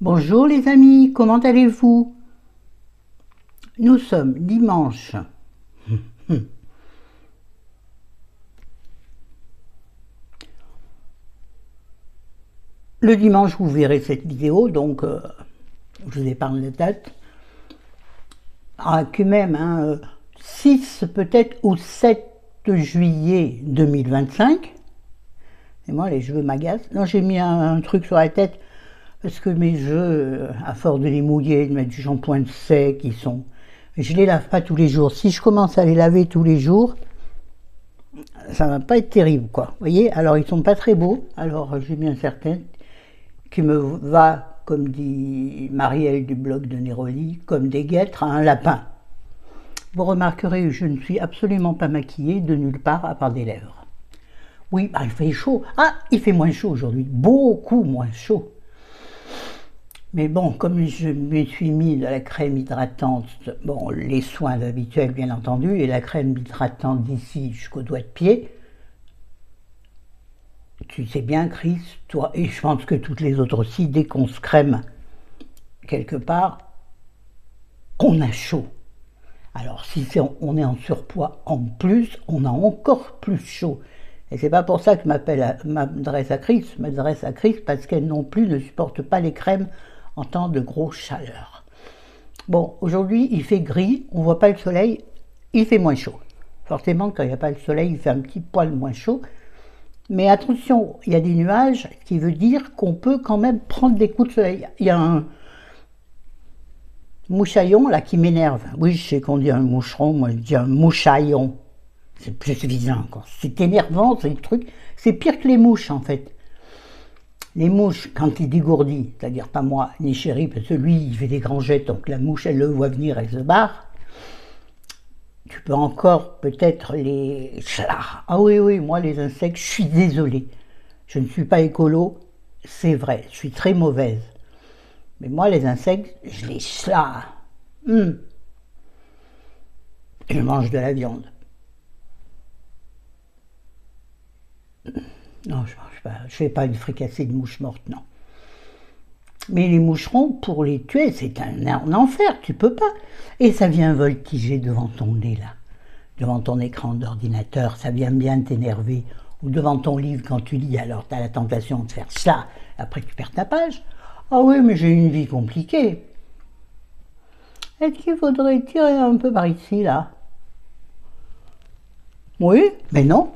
Bonjour les amis, comment allez-vous? Nous sommes dimanche. Le dimanche, vous verrez cette vidéo, donc je vous épargne la date. Ah, que même, 6 peut-être ou 7 juillet 2025. Et moi, les cheveux m'agacent. Non, j'ai mis un truc sur la tête parce que mes cheveux, à force de les mouiller, de mettre du shampoing de sec, ils sont... Je les lave pas tous les jours. Si je commence à les laver tous les jours, ça va pas être terrible, quoi. Vous voyez? Alors, ils sont pas très beaux. Alors, j'ai mis un certain qui me va, comme dit Marielle du blog de Néroli, comme des guêtres à un lapin. Vous remarquerez, je ne suis absolument pas maquillée de nulle part à part des lèvres. Oui, bah, il fait chaud. Ah, il fait moins chaud aujourd'hui. Beaucoup moins chaud. Mais bon, comme je me suis mis de la crème hydratante, bon, les soins habituels bien entendu, et la crème hydratante d'ici jusqu'au doigt de pied, tu sais bien, Chris, toi, et je pense que toutes les autres aussi, dès qu'on se crème quelque part, on a chaud. Alors si on est en surpoids en plus, on a encore plus chaud. Et c'est pas pour ça que je m'adresse à Chris parce qu'elle non plus ne supporte pas les crèmes en temps de grosse chaleur. Bon, aujourd'hui il fait gris, on voit pas le soleil, il fait moins chaud. Forcément, quand il n'y a pas le soleil, il fait un petit poil moins chaud. Mais attention, il y a des nuages, ce qui veut dire qu'on peut quand même prendre des coups de soleil. Il y a un mouchaillon là qui m'énerve. Oui, je sais qu'on dit un moucheron, moi je dis un mouchaillon. C'est plus suffisant, quoi. C'est énervant, c'est le truc. C'est pire que les mouches en fait. Les mouches, quand il dégourdit, c'est-à-dire pas moi, ni Chéri, parce que lui, il fait des grands jets, donc la mouche, elle le voit venir, elle se barre. Tu peux encore peut-être les... Ah oui, oui, moi les insectes, je suis désolée. Je ne suis pas écolo, c'est vrai, je suis très mauvaise. Mais moi les insectes, je les chla. Je mange de la viande. Non, je mange pas. Je fais pas une fricassée de mouches mortes, non. Mais les moucherons, pour les tuer, c'est un enfer, tu peux pas. Et ça vient voltiger devant ton nez, là. Devant ton écran d'ordinateur, ça vient bien t'énerver. Ou devant ton livre quand tu lis, alors tu as la tentation de faire ça, après tu perds ta page. Ah oui, mais j'ai une vie compliquée. Est-ce qu'il faudrait tirer un peu par ici, là? Oui, mais non.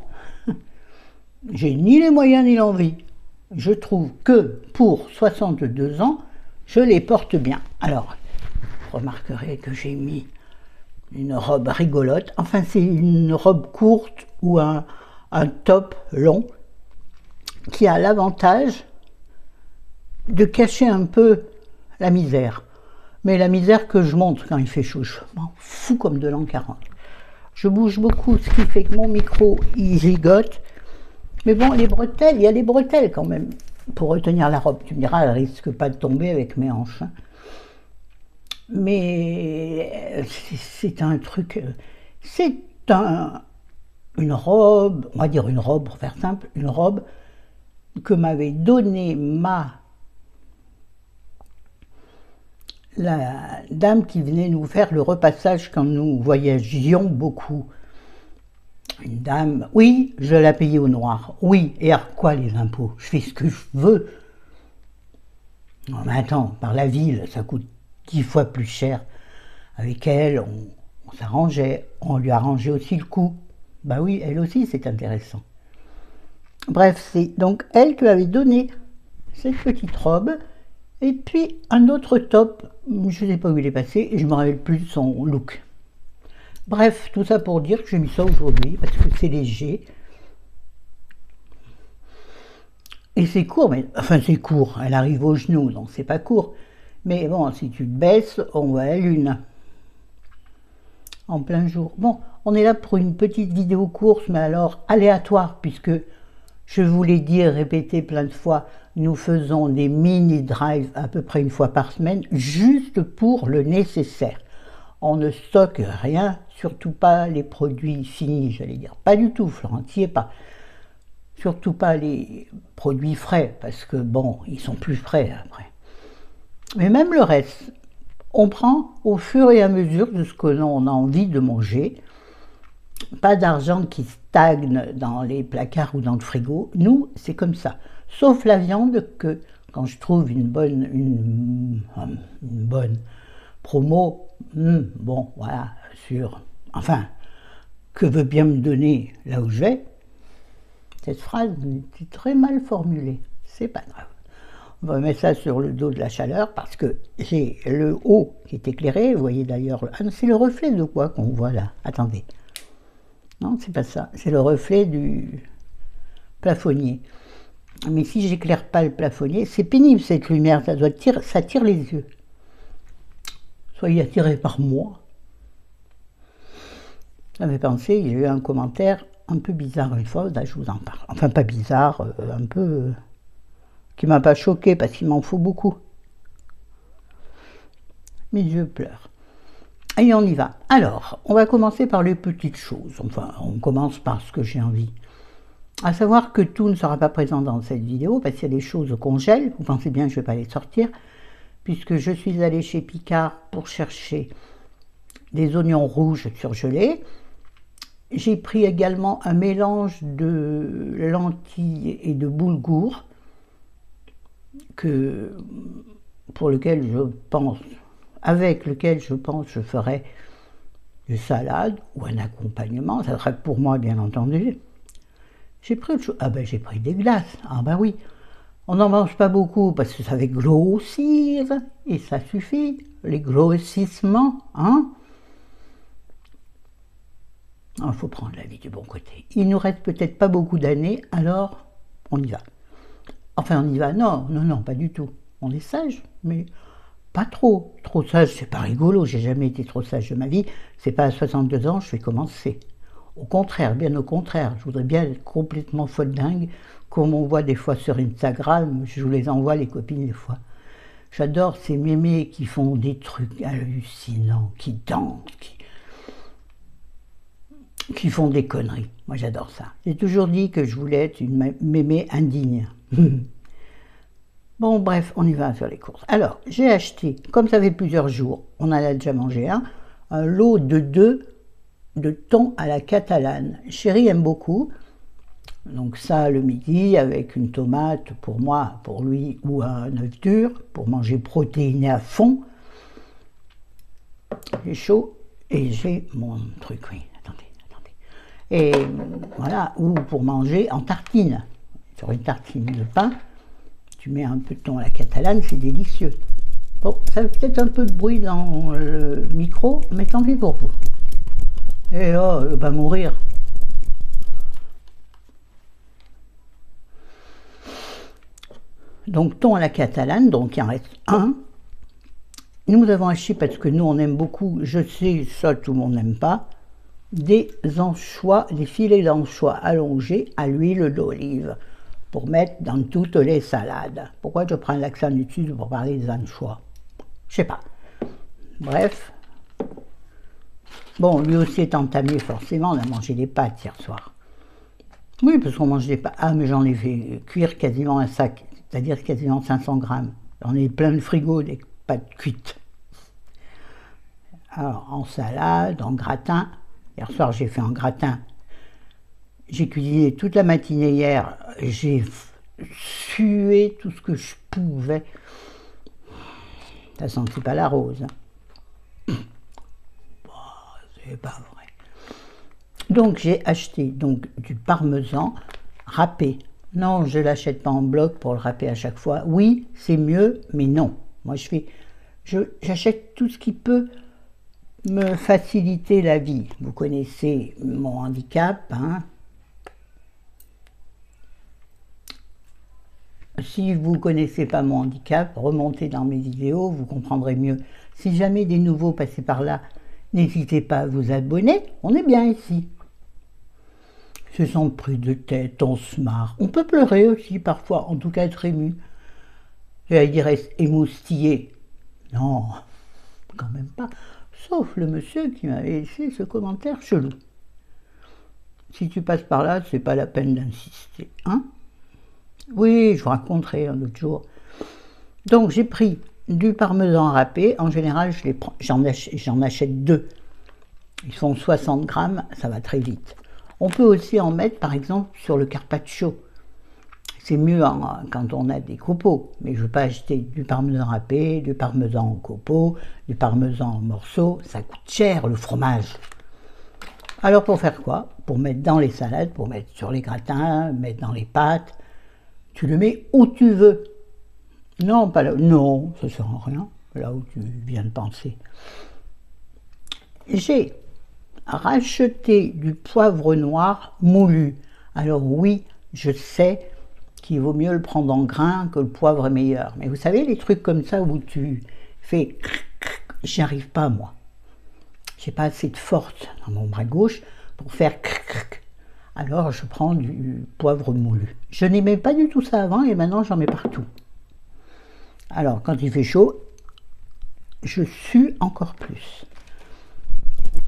J'ai ni les moyens ni l'envie. Je trouve que pour 62 ans, je les porte bien. Alors, vous remarquerez que j'ai mis une robe rigolote. Enfin, c'est une robe courte ou un top long qui a l'avantage de cacher un peu la misère. Mais la misère que je montre quand il fait chaud, je m'en fous comme de l'an 40. Je bouge beaucoup, ce qui fait que mon micro, il gigote. Mais bon, les bretelles, il y a des bretelles quand même pour retenir la robe. Tu me diras, elle risque pas de tomber avec mes hanches. Mais c'est un truc, c'est une robe, on va dire une robe, pour faire simple, une robe que m'avait donnée la dame qui venait nous faire le repassage quand nous voyagions beaucoup. Une dame, oui, je la payais au noir, oui, et à quoi les impôts? Je fais ce que je veux. Non mais attends, par la ville, ça coûte 10 fois plus cher. Avec elle, on s'arrangeait, on lui arrangeait aussi le coup. Bah oui, elle aussi, c'est intéressant. Bref, c'est donc elle qui m'avait donné cette petite robe, et puis un autre top, je ne sais pas où il est passé, et je ne me rappelle plus de son look. Bref, tout ça pour dire que j'ai mis ça aujourd'hui, parce que c'est léger. Et c'est court, mais enfin c'est court, elle arrive au genou, donc c'est pas court. Mais bon, si tu te baisses, on voit la lune. En plein jour. Bon, on est là pour une petite vidéo course, mais alors aléatoire, puisque je vous l'ai dit et répété plein de fois, nous faisons des mini-drives à peu près une fois par semaine, juste pour le nécessaire. On ne stocke rien, surtout pas les produits finis, j'allais dire. Pas du tout, Florent, n'y est pas. Surtout pas les produits frais, parce que bon, ils sont plus frais après. Mais même le reste, on prend au fur et à mesure de ce que l'on a envie de manger. Pas d'argent qui stagne dans les placards ou dans le frigo. Nous, c'est comme ça. Sauf la viande que, quand je trouve une bonne promo, bon, voilà, sur... Enfin, que veut bien me donner là où je vais? Cette phrase est très mal formulée. C'est pas grave. On va mettre ça sur le dos de la chaleur parce que j'ai le haut qui est éclairé. Vous voyez d'ailleurs, c'est le reflet de quoi qu'on voit là? Attendez. Non, c'est pas ça. C'est le reflet du plafonnier. Mais si j'éclaire pas le plafonnier, c'est pénible cette lumière. Ça tire les yeux. Soyez attirés par moi. Ça m'avait pensé, j'ai eu un commentaire un peu bizarre une fois, là je vous en parle. Enfin pas bizarre, un peu... qui m'a pas choqué parce qu'il m'en faut beaucoup. Mes yeux pleurent. Et on y va. Alors, on va commencer par les petites choses. Enfin, on commence par ce que j'ai envie. À savoir que tout ne sera pas présent dans cette vidéo parce qu'il y a des choses qu'on gèle. Vous pensez bien que je ne vais pas les sortir puisque je suis allée chez Picard pour chercher des oignons rouges surgelés. J'ai pris également un mélange de lentilles et de boulgour avec lequel je pense je ferai une salade ou un accompagnement. Ça sera pour moi bien entendu. J'ai pris autre chose. Ah ben j'ai pris des glaces. Ah ben oui. On n'en mange pas beaucoup parce que ça va grossir et ça suffit. Les grossissements, hein. Il faut prendre la vie du bon côté. Il nous reste peut-être pas beaucoup d'années, alors on y va. Enfin, on y va, non, pas du tout. On est sage, mais pas trop. Trop sage, c'est pas rigolo, j'ai jamais été trop sage de ma vie. C'est pas à 62 ans, je vais commencer. Au contraire, bien au contraire, je voudrais bien être complètement folle dingue, comme on voit des fois sur Instagram, je vous les envoie, les copines, des fois. J'adore ces mémés qui font des trucs hallucinants, qui dansent, qui font des conneries. Moi, j'adore ça. J'ai toujours dit que je voulais être une mémé indigne. Bon, bref, on y va sur les courses. Alors, j'ai acheté, comme ça fait plusieurs jours, on en a déjà mangé un lot de 2 de thon à la catalane. Chéri aime beaucoup. Donc ça, le midi, avec une tomate pour moi, pour lui, ou un œuf dur, pour manger protéiné à fond. J'ai chaud et j'ai mon truc, oui. Et voilà, ou pour manger en tartine. Sur une tartine de pain, tu mets un peu de thon à la catalane, c'est délicieux. Bon, ça fait peut-être un peu de bruit dans le micro, mais tant pis pour vous. Et oh, il va mourir. Donc thon à la catalane, donc il en reste un. Nous avons acheté, parce que nous on aime beaucoup, je sais, ça tout le monde n'aime pas, des anchois, des filets d'anchois allongés à l'huile d'olive pour mettre dans toutes les salades. Pourquoi je prends l'accent du sud pour parler des anchois? Je sais pas. Bref. Bon, lui aussi est entamé forcément, on a mangé des pâtes hier soir. Oui, parce qu'on mange des pâtes. Ah, mais j'en ai fait cuire quasiment un sac, c'est-à-dire quasiment 500 grammes. J'en ai plein de frigo des pâtes cuites. Alors, en salade, en gratin. Hier soir, j'ai fait un gratin. J'ai cuisiné toute la matinée hier. J'ai sué tout ce que je pouvais. Ça sentit pas la rose. Bon, c'est pas vrai. Donc, j'ai acheté du parmesan râpé. Non, je ne l'achète pas en bloc pour le râper à chaque fois. Oui, c'est mieux, mais non. Moi, j'achète tout ce qui peut me faciliter la vie. Vous connaissez mon handicap, hein. Si vous ne connaissez pas mon handicap, remontez dans mes vidéos, vous comprendrez mieux. Si jamais des nouveaux passez par là, n'hésitez pas à vous abonner, on est bien ici. Se sent pris de tête, on se marre. On peut pleurer aussi parfois, en tout cas être ému. J'allais dire émoustillé. Non, quand même pas. Sauf le monsieur qui m'avait laissé ce commentaire chelou. Si tu passes par là, c'est pas la peine d'insister, hein? Oui, je vous raconterai un autre jour. Donc j'ai pris du parmesan râpé. En général, j'en achète deux. Ils font 60 grammes, ça va très vite. On peut aussi en mettre, par exemple, sur le carpaccio. C'est mieux quand on a des copeaux, mais je ne veux pas acheter du parmesan râpé, du parmesan en copeaux, du parmesan en morceaux. Ça coûte cher, le fromage. Alors pour faire quoi? Pour mettre dans les salades, pour mettre sur les gratins, mettre dans les pâtes. Tu le mets où tu veux. Non, pas là. Non, ça ne sert à rien, là où tu viens de penser. J'ai racheté du poivre noir moulu. Alors oui, je sais qu'il vaut mieux le prendre en grain, que le poivre est meilleur. Mais vous savez, les trucs comme ça où tu fais... J'y arrive pas, moi. J'ai pas assez de force dans mon bras gauche pour faire... Alors je prends du poivre moulu. Je n'aimais pas du tout ça avant et maintenant j'en mets partout. Alors quand il fait chaud, je sue encore plus.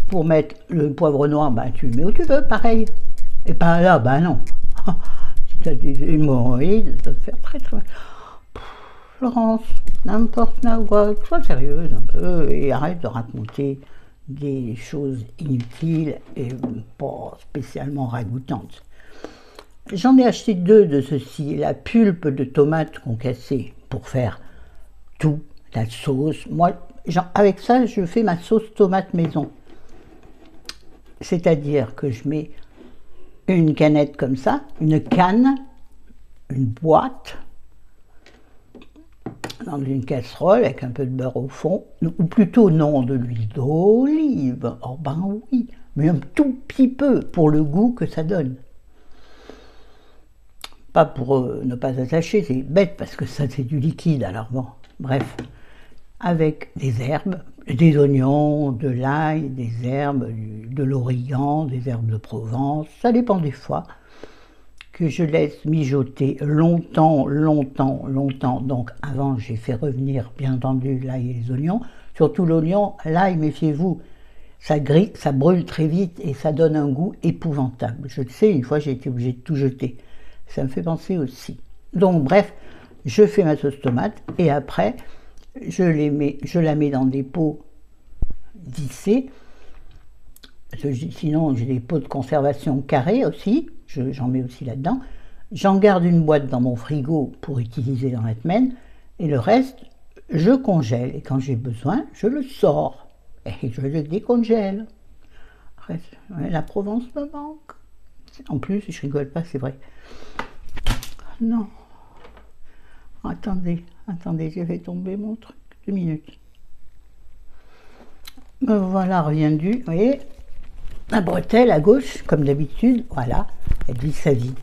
Pour mettre le poivre noir, ben, tu le mets où tu veux, pareil. Et pas là, ben non. Si tu as des hémorroïdes, ça va faire très mal. Florence, n'importe quoi, sois sérieuse un peu et arrête de raconter des choses inutiles et pas spécialement ragoûtantes. J'en ai acheté deux de ceci, la pulpe de tomate concassée pour faire tout, la sauce. Moi, avec ça, je fais ma sauce tomate maison. C'est-à-dire que je mets une canette comme ça, une canne, une boîte, dans une casserole avec un peu de beurre au fond, ou plutôt non, de l'huile d'olive. Oh ben oui, mais un tout petit peu pour le goût que ça donne. Pas pour ne pas attacher, c'est bête parce que ça c'est du liquide, alors bon, bref. Avec des herbes, des oignons, de l'ail, des herbes, de l'origan, des herbes de Provence, ça dépend des fois, que je laisse mijoter longtemps. Donc avant, j'ai fait revenir, bien entendu, l'ail et les oignons. Surtout l'oignon, l'ail, méfiez-vous, ça grille, ça brûle très vite et ça donne un goût épouvantable. Je le sais, une fois, j'ai été obligée de tout jeter. Ça me fait penser aussi. Donc bref, je fais ma sauce tomate et après, je la mets dans des pots vissés. Sinon, j'ai des pots de conservation carrés aussi, j'en mets aussi là-dedans. J'en garde une boîte dans mon frigo pour utiliser dans la semaine, et le reste, je congèle. Et quand j'ai besoin, je le sors et je le décongèle. La Provence me manque. En plus, je rigole pas, c'est vrai. Non. Attendez, j'ai fait tomber mon truc. 2 minutes. Me voilà reviendu, vous voyez. La bretelle à gauche, comme d'habitude, voilà, elle vit sa vie.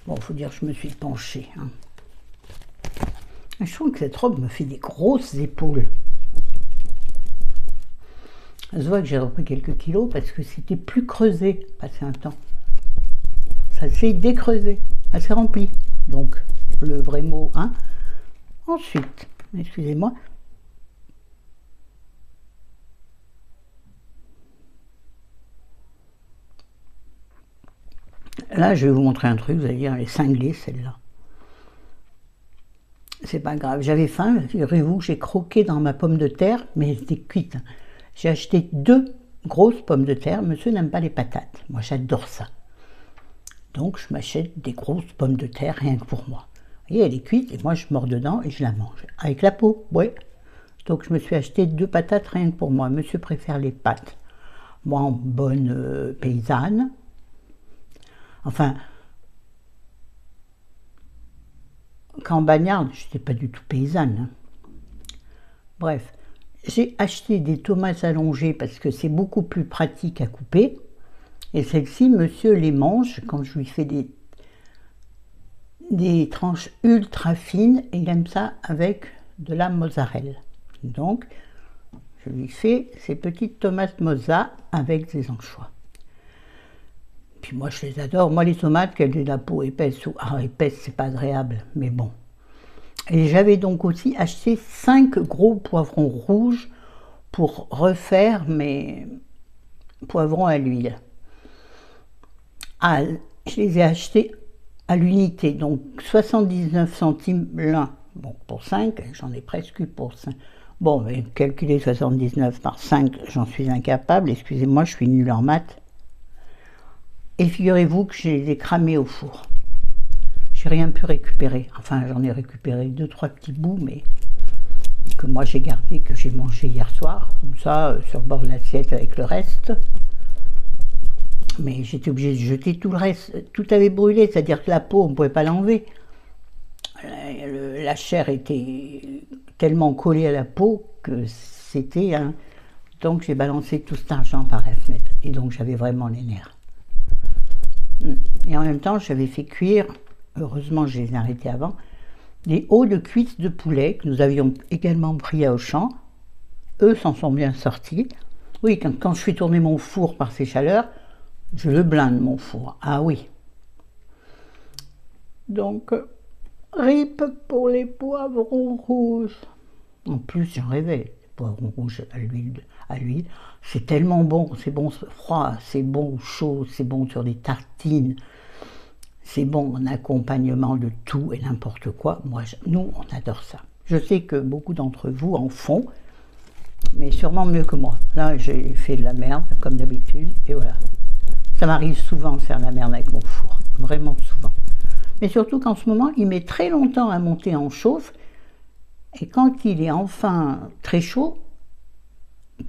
Bon, il faut dire que je me suis penchée. Hein. Je trouve que cette robe me fait des grosses épaules. Ça se voit que j'ai repris quelques kilos parce que c'était plus creusé, passé un temps. Ça s'est décreusé, ça s'est rempli. Donc, le vrai mot, hein. Ensuite, excusez-moi. Là, je vais vous montrer un truc, vous allez dire, elle est cinglée, celle-là. C'est pas grave, j'avais faim, figurez-vous, j'ai croqué dans ma pomme de terre, mais elle était cuite. J'ai acheté 2 grosses pommes de terre, monsieur n'aime pas les patates, moi j'adore ça. Donc je m'achète des grosses pommes de terre, rien que pour moi. Vous voyez, elle est cuite, et moi je mords dedans et je la mange. Avec la peau, oui. Donc je me suis acheté 2 patates, rien que pour moi. Monsieur préfère les pâtes. Moi, en bonne paysanne, enfin, qu'en bagnarde, je n'étais pas du tout paysanne. Hein. Bref, j'ai acheté des tomates allongées parce que c'est beaucoup plus pratique à couper. Et celles-ci, monsieur les mange quand je lui fais des tranches ultra fines. Et il aime ça avec de la mozzarella. Donc, je lui fais ces petites tomates mozza avec des anchois. Puis moi, je les adore. Moi, les tomates, qu'elles aient la peau épaisse ou épaisse, c'est pas agréable, mais bon. Et j'avais donc aussi acheté 5 gros poivrons rouges pour refaire mes poivrons à l'huile. Je les ai achetés à l'unité, donc 79 centimes l'un. Bon, pour 5, j'en ai presque eu pour 5. Bon, mais calculer 79 par 5, j'en suis incapable. Excusez-moi, je suis nulle en maths. Et figurez-vous que je les ai cramés au four. J'ai rien pu récupérer. Enfin, j'en ai récupéré 2-3 petits bouts, mais que moi j'ai gardé, que j'ai mangé hier soir, comme ça, sur le bord de l'assiette avec le reste. Mais j'étais obligée de jeter tout le reste. Tout avait brûlé, c'est-à-dire que la peau, on ne pouvait pas l'enlever. La chair était tellement collée à la peau que c'était... Donc j'ai balancé tout cet argent par la fenêtre. Et donc j'avais vraiment les nerfs. Et en même temps, j'avais fait cuire, heureusement je les ai arrêtés avant, des hauts de cuisses de poulet que nous avions également pris à Auchan. Eux s'en sont bien sortis. Oui, quand je fais tourner mon four par ces chaleurs, je le blinde mon four. Ah oui. Donc, rip pour les poivrons rouges. En plus, j'en rêvais, les poivrons rouges à l'huile. C'est tellement bon, c'est bon froid, c'est bon chaud, c'est bon sur des tartines. C'est bon en accompagnement de tout et n'importe quoi. Moi, nous, on adore ça. Je sais que beaucoup d'entre vous en font, mais sûrement mieux que moi. Là, j'ai fait de la merde, comme d'habitude, et voilà. Ça m'arrive souvent de faire de la merde avec mon four, vraiment souvent. Mais surtout qu'en ce moment, il met très longtemps à monter en chauffe, et quand il est enfin très chaud,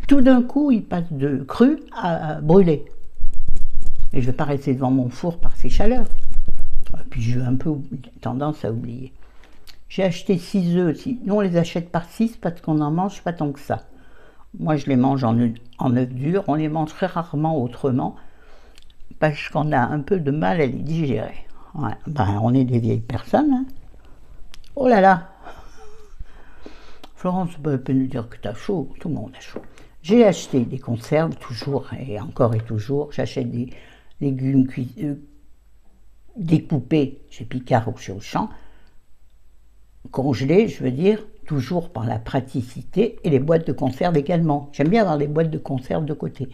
tout d'un coup, il passe de cru à brûler. Et je ne vais pas rester devant mon four par ces chaleurs. Puis j'ai un peu tendance à oublier. J'ai acheté 6 œufs aussi. Nous, on les achète par 6 parce qu'on n'en mange pas tant que ça. Moi, je les mange en œufs durs. On les mange très rarement autrement parce qu'on a un peu de mal à les digérer. Ouais, ben, on est des vieilles personnes. Hein. Oh là là! Florence, c'est pas la peine de dire que t'as chaud. Tout le monde a chaud. J'ai acheté des conserves, toujours et encore et toujours. J'achète des légumes découpés chez Picard ou chez Auchan, congelés, je veux dire, toujours par la praticité, et les boîtes de conserve également. J'aime bien avoir des boîtes de conserve de côté.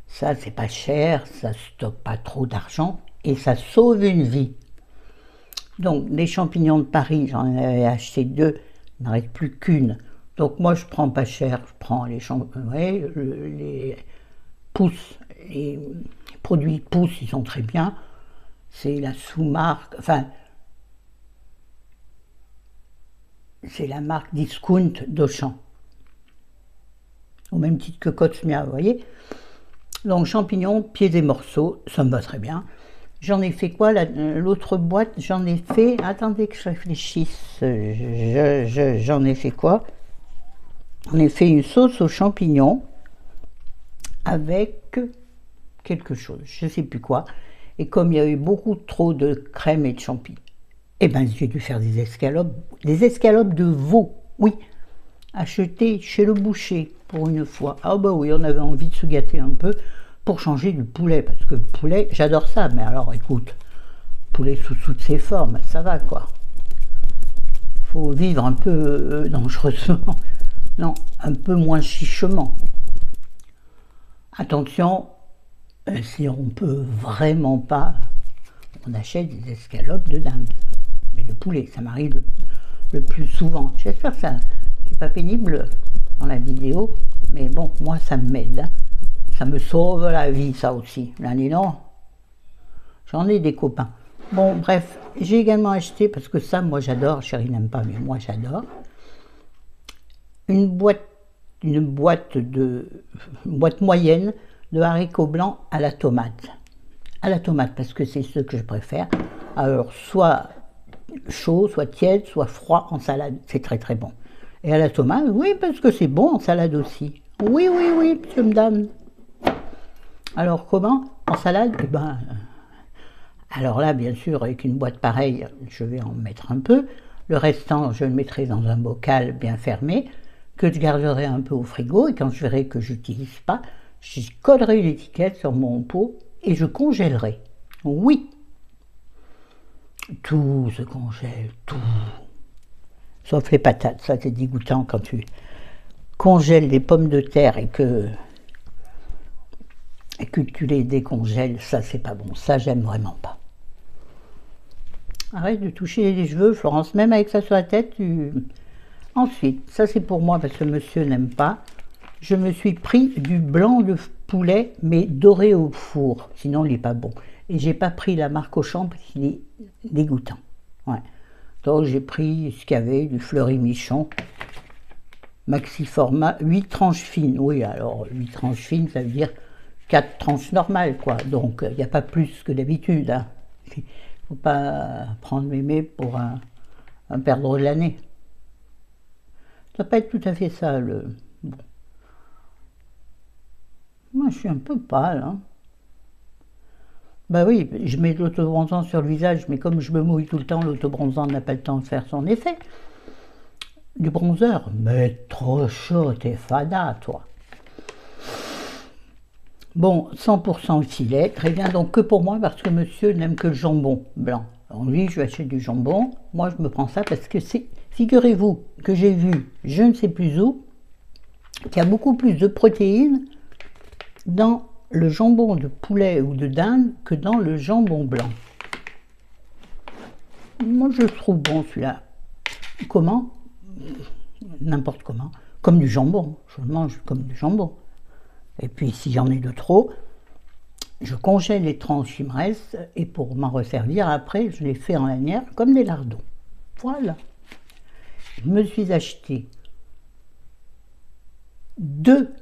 Ça, c'est pas cher, ça stocke pas trop d'argent, et ça sauve une vie. Donc, les champignons de Paris, j'en avais acheté 2, il n'en reste plus qu'une. Donc, moi, je prends pas cher, je prends les champignons, les pousses, les produits pousses, ils sont très bien. C'est la sous-marque, enfin, c'est la marque Discount d'Auchan. Au même titre que Cosmia, vous voyez. Donc, champignons, pieds et morceaux, ça me va très bien. J'en ai fait quoi, l'autre boîte? J'en ai fait, attendez que je réfléchisse, j'en ai fait quoi? On a fait une sauce aux champignons avec quelque chose, je ne sais plus quoi. Et comme il y a eu beaucoup trop de crème et de champignons, eh ben j'ai dû faire des escalopes de veau, oui, achetées chez le boucher pour une fois. Ah bah oui, on avait envie de se gâter un peu pour changer du poulet, parce que le poulet, j'adore ça, mais alors écoute, poulet sous toutes ses formes, ça va quoi. Faut vivre un peu dangereusement, non, un peu moins chichement. Attention, si on peut vraiment pas, on achète des escalopes de dinde. Mais le poulet, ça m'arrive le plus souvent. J'espère que ça, c'est pas pénible dans la vidéo, mais bon, moi ça m'aide. Hein. Ça me sauve la vie, ça aussi. Là, non, j'en ai des copains. Bon, bref, j'ai également acheté, parce que ça, moi j'adore, chérie n'aime pas, mais moi j'adore, une boîte moyenne de haricots blancs à la tomate. À la tomate, parce que c'est ce que je préfère. Alors, soit chaud, soit tiède, soit froid en salade. C'est très très bon. Et à la tomate, oui, parce que c'est bon en salade aussi. Oui, oui, oui, monsieur, madame. Alors, comment? En salade? Eh ben, alors là, bien sûr, avec une boîte pareille, je vais en mettre un peu. Le restant, je le mettrai dans un bocal bien fermé, que je garderai un peu au frigo. Et quand je verrai que je n'utilise pas, je collerai l'étiquette sur mon pot et je congèlerai. Oui. Tout se congèle, tout. Sauf les patates, ça c'est dégoûtant quand tu congèles des pommes de terre et que tu les décongèles, ça c'est pas bon, ça j'aime vraiment pas. Arrête de toucher les cheveux, Florence, même avec ça sur la tête. Ensuite, ça c'est pour moi parce que monsieur n'aime pas. Je me suis pris du blanc de poulet, mais doré au four. Sinon, il n'est pas bon. Et j'ai pas pris la marque Auchan parce qu'il est dégoûtant. Ouais. Donc j'ai pris ce qu'il y avait, du Fleury-Michon. Maxi format, 8 tranches fines. Oui, alors 8 tranches fines, ça veut dire 4 tranches normales, quoi. Donc il n'y a pas plus que d'habitude. Hein. Il ne faut pas prendre mémé pour un perdreau de l'année. Ça va pas être tout à fait ça, le... Bon. Moi, je suis un peu pâle, hein. Bah oui, je mets de l'autobronzant sur le visage, mais comme je me mouille tout le temps, l'autobronzant n'a pas le temps de faire son effet. Du bronzer, mais trop chaud, t'es fada, toi. Bon, 100% filet, très bien, donc que pour moi, parce que monsieur n'aime que le jambon blanc. Alors lui, je vais acheter du jambon, moi je me prends ça parce que c'est, figurez-vous que j'ai vu, je ne sais plus où, qu'il y a beaucoup plus de protéines dans le jambon de poulet ou de dinde que dans le jambon blanc. Moi je le trouve bon celui-là. Comment? N'importe comment. Comme du jambon, je le mange comme du jambon. Et puis si j'en ai de trop, je congèle les tranches qui me restent et pour m'en resservir après, je les fais en lanière comme des lardons. Voilà. Je me suis acheté 2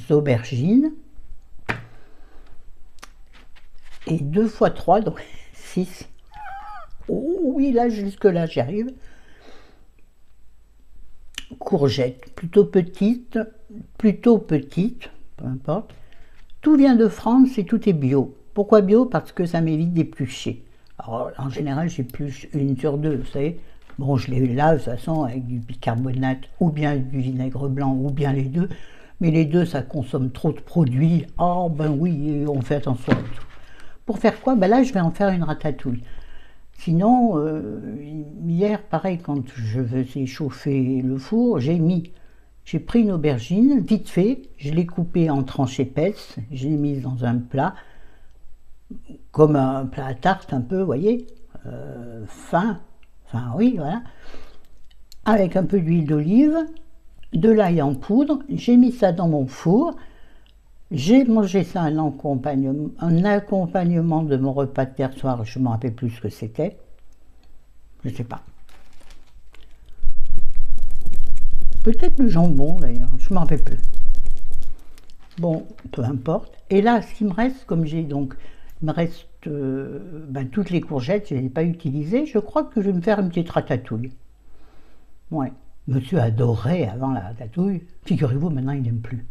aubergines et 2 fois 3, donc 6. Oh oui, là, jusque-là, j'y arrive. Courgettes, plutôt petites, peu importe. Tout vient de France et tout est bio. Pourquoi bio? Parce que ça m'évite d'éplucher. Alors, en général, j'épluche 1 sur 2, vous savez. Bon, je les lave de toute façon avec du bicarbonate, ou bien du vinaigre blanc, ou bien les deux. Mais les deux, ça consomme trop de produits. Oh, ben oui, on fait attention à tout. Pour faire quoi? Ben là, je vais en faire une ratatouille. Sinon, hier, pareil, quand je faisais chauffer le four, j'ai pris une aubergine, vite fait, je l'ai coupée en tranches épaisses, je l'ai mise dans un plat, comme un plat à tarte un peu, vous voyez, fin, enfin oui, voilà, avec un peu d'huile d'olive, de l'ail en poudre, j'ai mis ça dans mon four, j'ai mangé ça un accompagnement de mon repas de hier soir, je ne me rappelle plus ce que c'était, je ne sais pas. Peut-être le jambon d'ailleurs, je ne me rappelle plus. Bon, peu importe. Et là, ce qui me reste, comme j'ai donc, il me reste toutes les courgettes, je ne les ai pas utilisées, je crois que je vais me faire une petite ratatouille. Ouais. Monsieur adorait avant la ratatouille. Figurez-vous, maintenant il n'aime plus.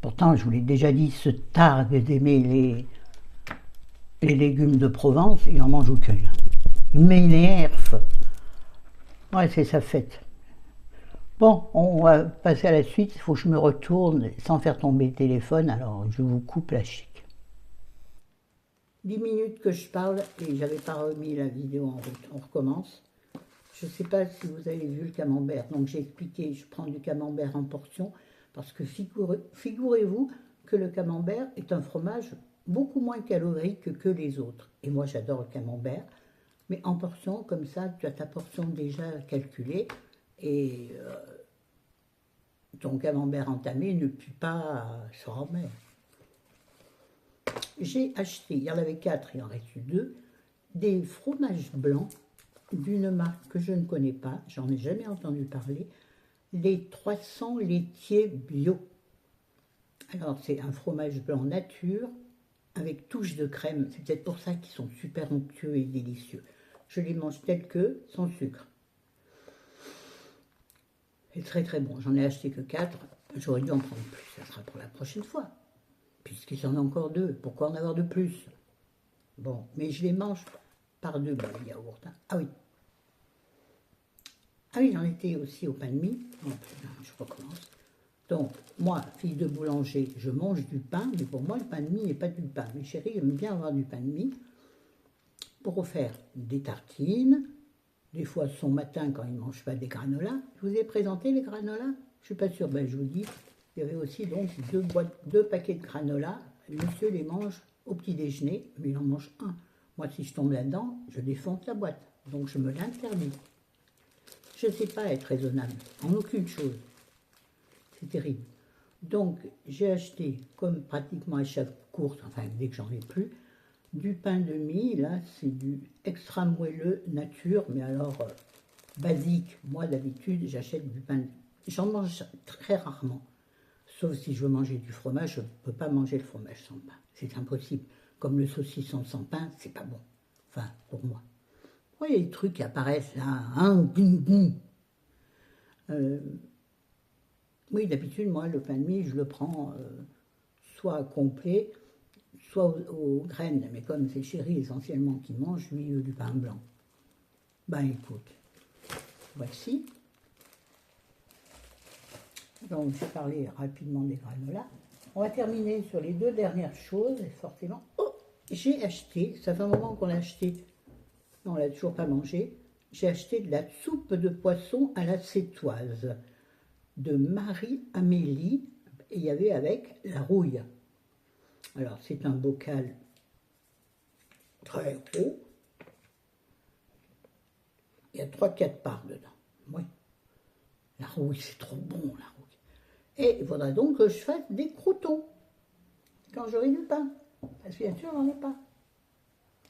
Pourtant, je vous l'ai déjà dit, ce targue d'aimer les légumes de Provence, il n'en mange aucun. Il m'énerve. Ouais, c'est sa fête. Bon, on va passer à la suite. Il faut que je me retourne sans faire tomber le téléphone. Alors, je vous coupe la chic. 10 minutes que je parle et j'avais pas remis la vidéo en route. On recommence. Je ne sais pas si vous avez vu le camembert. Donc, j'ai expliqué, je prends du camembert en portions parce que figurez-vous que le camembert est un fromage beaucoup moins calorique que les autres. Et moi, j'adore le camembert. Mais en portions, comme ça, tu as ta portion déjà calculée. Et ton camembert entamé ne pue pas se remettre. J'ai acheté, il y en avait 4, il en reste 2, des fromages blancs d'une marque que je ne connais pas, j'en ai jamais entendu parler, les 300 laitiers bio. Alors c'est un fromage blanc nature avec touche de crème, c'est peut-être pour ça qu'ils sont super onctueux et délicieux. Je les mange tels que, sans sucre. C'est très très bon, j'en ai acheté que 4, j'aurais dû en prendre plus, ça sera pour la prochaine fois. Puisqu'il y en a encore 2, pourquoi en avoir de plus? Bon, mais je les mange par 2, les yaourts. Hein. Ah oui. Ah oui, j'en étais aussi au pain de mie. Bon, je recommence. Donc, moi, fille de boulanger, je mange du pain, mais pour moi, le pain de mie n'est pas du pain. Mes chéris aiment bien avoir du pain de mie pour faire des tartines. Des fois, son matin, quand ils ne mangent pas des granolas. Je vous ai présenté les granolas? Je ne suis pas sûre, ben, je vous dis. Il y avait aussi donc 2 paquets de granola. Monsieur les mange au petit déjeuner, mais il en mange un. Moi, si je tombe là-dedans, je défonce la boîte. Donc, je me l'interdis. Je ne sais pas être raisonnable en aucune chose. C'est terrible. Donc, j'ai acheté, comme pratiquement à chaque course, enfin, dès que j'en ai plus, du pain de mie. Là, c'est du extra moelleux nature, mais alors basique. Moi, d'habitude, j'achète du pain de mie. J'en mange très rarement. Sauf si je veux manger du fromage, je ne peux pas manger le fromage sans pain. C'est impossible. Comme le saucisson sans pain, c'est pas bon. Enfin, pour moi. Vous voyez les trucs qui apparaissent là, hein, bing, bing. Oui, d'habitude, moi, le pain de mie, je le prends soit complet, soit aux graines. Mais comme c'est Chéri essentiellement qui mange, lui, du pain blanc. Ben écoute, voici. Donc, j'ai parlé rapidement des granolas. On va terminer sur les deux dernières choses, et forcément. Oh, j'ai acheté, ça fait un moment qu'on l'a acheté, on l'a toujours pas mangé. J'ai acheté de la soupe de poisson à la cétoise de Marie-Amélie, et il y avait avec la rouille. Alors, c'est un bocal très gros. Il y a 3-4 parts dedans. Oui. La rouille, c'est trop bon, la rouille. Et il faudra donc que je fasse des croûtons quand j'aurai du pain. Parce que bien sûr, j'en ai pas.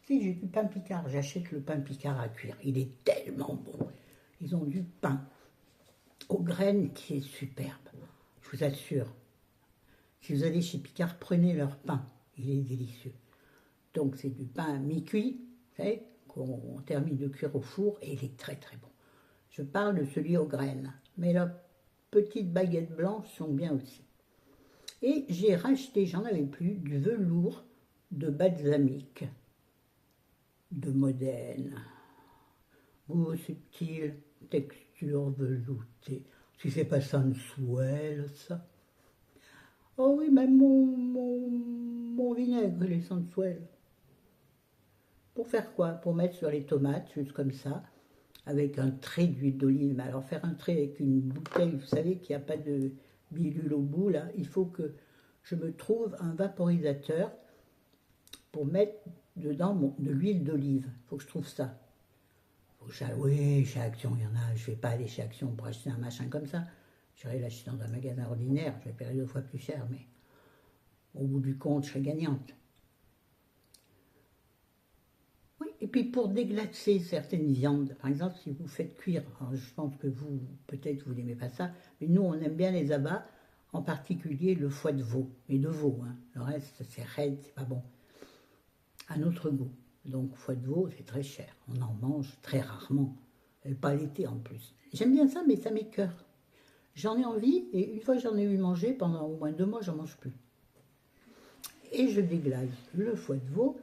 Si j'ai du pain picard, j'achète le pain picard à cuire. Il est tellement bon. Ils ont du pain aux graines qui est superbe. Je vous assure. Si vous allez chez Picard, prenez leur pain. Il est délicieux. Donc c'est du pain mi-cuit, vous savez, qu'on termine de cuire au four, et il est très très bon. Je parle de celui aux graines. Mais la petite baguette blanche sont bien aussi. Et j'ai racheté, j'en avais plus, du velours de balsamique, de Modène. Goût subtil, texture veloutée. Si c'est pas sensuel, ça. Oh oui, même mon vinaigre, il est sensuel. Pour faire quoi? Pour mettre sur les tomates, juste comme ça, avec un trait d'huile d'olive. Mais alors faire un trait avec une bouteille, vous savez qu'il n'y a pas de bidule au bout, là, il faut que je me trouve un vaporisateur pour mettre dedans de l'huile d'olive. Il faut que je trouve ça. Oui, chez Action, il y en a. Je ne vais pas aller chez Action pour acheter un machin comme ça. J'irai l'acheter dans un magasin ordinaire, je vais payer 2 fois plus cher, mais au bout du compte, je serai gagnante. Oui, et puis pour déglacer certaines viandes, par exemple, si vous faites cuire, alors je pense que vous, peut-être vous n'aimez pas ça, mais nous, on aime bien les abats, en particulier le foie de veau, mais de veau, hein. Le reste, c'est raide, c'est pas bon. À notre goût. Donc, foie de veau, c'est très cher. On en mange très rarement. Et pas l'été en plus. J'aime bien ça, mais ça m'écœure. J'en ai envie, et une fois que j'en ai eu mangé, pendant au moins 2 mois, j'en mange plus. Et je déglace le foie de veau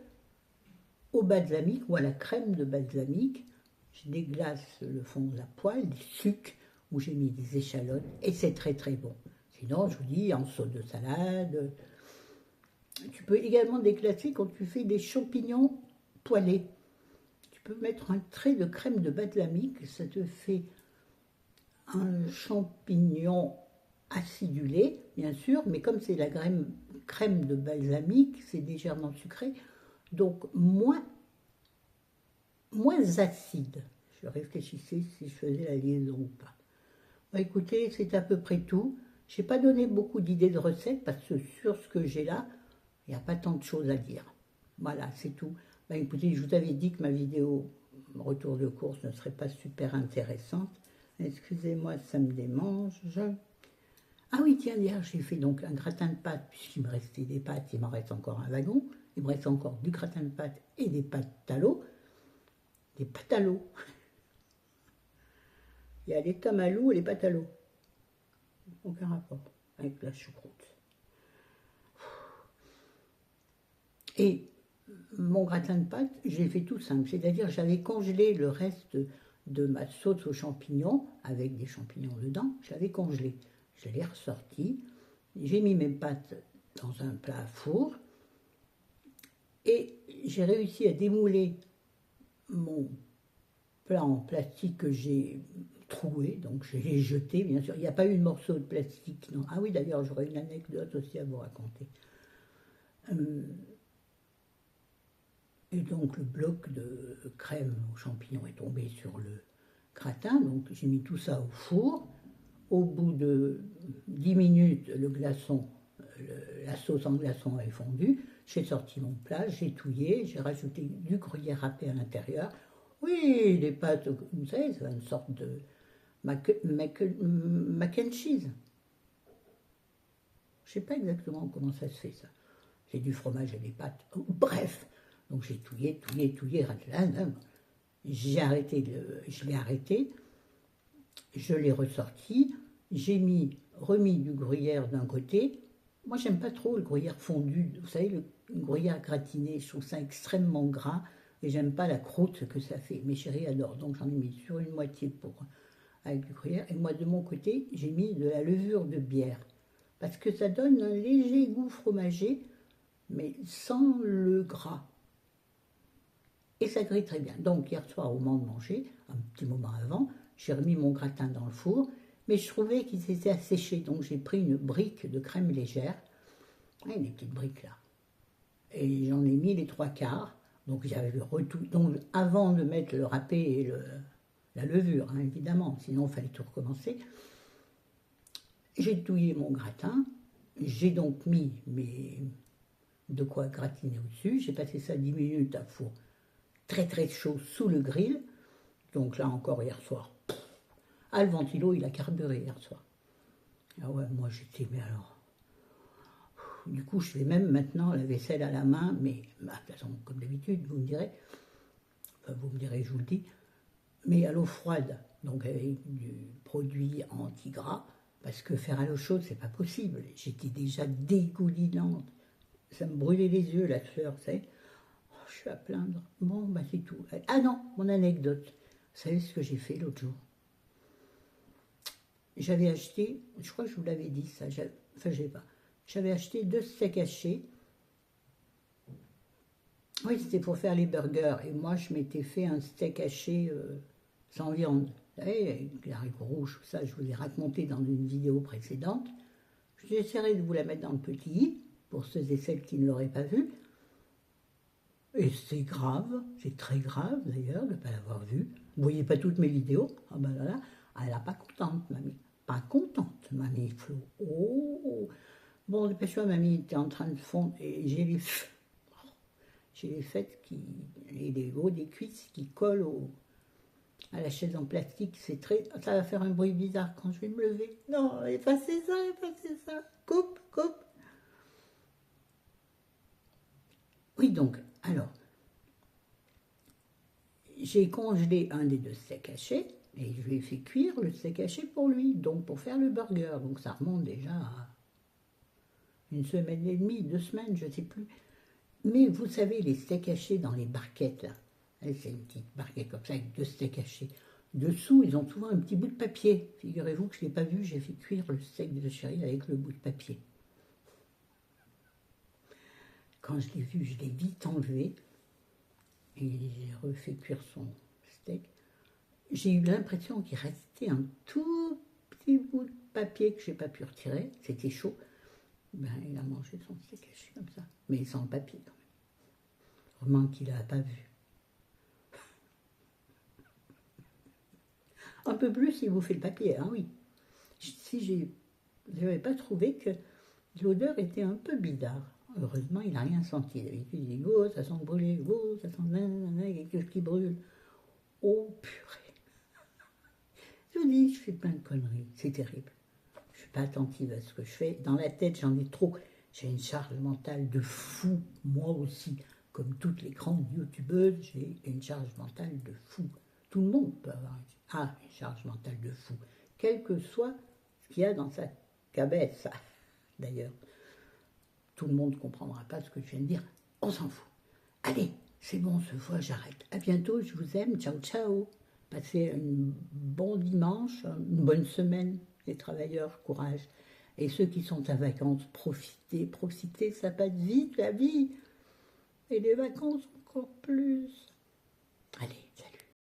au balsamique ou à la crème de balsamique. Je déglace le fond de la poêle, du sucre, où j'ai mis des échalotes, et c'est très très bon. Sinon, je vous dis, en sauce de salade. Tu peux également déglacer quand tu fais des champignons poêlés. Tu peux mettre un trait de crème de balsamique, ça te fait un champignon acidulé, bien sûr, mais comme c'est la crème de balsamique, c'est légèrement sucré, donc moins acide. Je réfléchissais si je faisais la liaison ou pas. Bon, écoutez, c'est à peu près tout. Je n'ai pas donné beaucoup d'idées de recettes parce que sur ce que j'ai là, il n'y a pas tant de choses à dire. Voilà, c'est tout. Ben, écoutez, je vous avais dit que ma vidéo retour de course ne serait pas super intéressante. Excusez-moi, ça me démange. Ah oui, tiens, hier, j'ai fait donc un gratin de pâtes, puisqu'il me restait des pâtes, il m'en reste encore un wagon. Il me reste encore du gratin de pâtes et des pâtes à l'eau. Des pâtes à l'eau. Il y a les tamalous et les pâtes à l'eau. Aucun rapport avec la choucroute. Et mon gratin de pâtes, j'ai fait tout simple. C'est-à-dire, j'avais congelé le reste de ma sauce aux champignons, avec des champignons dedans. Je l'avais congelé. Je l'ai ressorti. J'ai mis mes pâtes dans un plat à four. Et j'ai réussi à démouler mon plat en plastique que j'ai troué. Donc, je l'ai jeté, bien sûr. Il n'y a pas eu de morceau de plastique. Non. Ah oui, d'ailleurs, j'aurais une anecdote aussi à vous raconter. Et donc le bloc de crème aux champignons est tombé sur le gratin, donc j'ai mis tout ça au four. Au bout de 10 minutes, le glaçon, la sauce en glaçon est fondue. J'ai sorti mon plat, j'ai touillé, j'ai rajouté du gruyère râpé à l'intérieur. Oui, les pâtes, vous savez, c'est une sorte de mac and cheese. Je ne sais pas exactement comment ça se fait, ça. C'est du fromage et des pâtes. Bref, donc j'ai touillé. J'ai arrêté, je l'ai arrêté, je l'ai ressorti, j'ai remis du gruyère d'un côté. Moi, j'aime pas trop le gruyère fondu. Vous savez, le gruyère gratiné, je trouve ça extrêmement gras et j'aime pas la croûte que ça fait. Mes chéris adorent, donc j'en ai mis sur une moitié avec du gruyère. Et moi, de mon côté, j'ai mis de la levure de bière parce que ça donne un léger goût fromager, mais sans le gras. Et ça grille très bien. Donc hier soir, au moment de manger, un petit moment avant, j'ai remis mon gratin dans le four, mais je trouvais qu'il s'était asséché, donc j'ai pris une brique de crème légère, des petites briques là, et j'en ai mis les 3/4. Donc j'avais le retou. Donc avant de mettre le râpé et la levure, hein, évidemment, sinon il fallait tout recommencer. J'ai touillé mon gratin, j'ai donc mis de quoi gratiner au-dessus. J'ai passé ça 10 minutes à four très très chaud sous le grill. Donc là encore hier soir, le ventilo il a carburé hier soir. Ah ouais, moi j'étais, mais alors. Du coup, je fais même maintenant la vaisselle à la main, mais de toute façon, comme d'habitude, vous me direz, je vous le dis, mais à l'eau froide, donc avec du produit anti-gras, parce que faire à l'eau chaude, c'est pas possible. J'étais déjà dégoulinante. Ça me brûlait les yeux, la sueur, vous savez. Oh, je suis à plaindre. Bon, bah c'est tout. Ah non, mon anecdote. Vous savez ce que j'ai fait l'autre jour? J'avais acheté, je crois que je vous l'avais dit ça, enfin je sais pas. J'avais acheté 2 steaks hachés. Oui, c'était pour faire les burgers. Et moi, je m'étais fait un steak haché sans viande. Vous savez, avec les haricots rouges, ça, je vous ai raconté dans une vidéo précédente. J'essaierai de vous la mettre dans le petit i, pour ceux et celles qui ne l'auraient pas vu. Et c'est grave, c'est très grave d'ailleurs de ne pas l'avoir vu. Vous voyez pas toutes mes vidéos. Ah ben là, elle n'est pas contente, mamie. Pas contente, mamie Flo. Oh. Bon, dépêche-toi, mamie était en train de fondre et j'ai les fêtes et les hauts des cuisses qui collent à la chaise en plastique. Ça va faire un bruit bizarre quand je vais me lever. Non, effacez ça. Coupe. Oui, donc, alors, j'ai congelé un des 2 steaks hachés et je lui ai fait cuire le steak haché pour lui, donc pour faire le burger. Donc ça remonte déjà à 1 semaine et demie, 2 semaines, je ne sais plus. Mais vous savez, les steaks hachés dans les barquettes, là, c'est une petite barquette comme ça avec 2 steaks hachés. Dessous, ils ont souvent un petit bout de papier. Figurez-vous que je ne l'ai pas vu, j'ai fait cuire le steak de chéri avec le bout de papier. Quand je l'ai vu, je l'ai vite enlevé et j'ai refait cuire son steak. J'ai eu l'impression qu'il restait un tout petit bout de papier que je n'ai pas pu retirer. C'était chaud. Ben, il a mangé son steak haché comme ça, mais sans le papier quand même. Vraiment qu'il n'a pas vu. Un peu plus il vous fait le papier, hein, oui. Si je n'avais pas trouvé que l'odeur était un peu bizarre. Heureusement, il n'a rien senti. D'habitude, il dit « Oh, ça sent brûler, oh, ça sent nanana, il y a quelque chose qui brûle. » Oh, purée. Je vous dis, je fais plein de conneries, c'est terrible. Je ne suis pas attentive à ce que je fais. Dans la tête, j'en ai trop. J'ai une charge mentale de fou, moi aussi. Comme toutes les grandes youtubeuses, j'ai une charge mentale de fou. Tout le monde peut avoir une charge mentale de fou, quel que soit ce qu'il y a dans sa cabesse, d'ailleurs. Tout le monde ne comprendra pas ce que je viens de dire, on s'en fout. Allez, c'est bon, ce fois j'arrête. À bientôt, je vous aime, ciao ciao. Passez un bon dimanche, une bonne semaine, les travailleurs, courage. Et ceux qui sont en vacances, profitez, ça passe vite la vie. Et les vacances encore plus. Allez.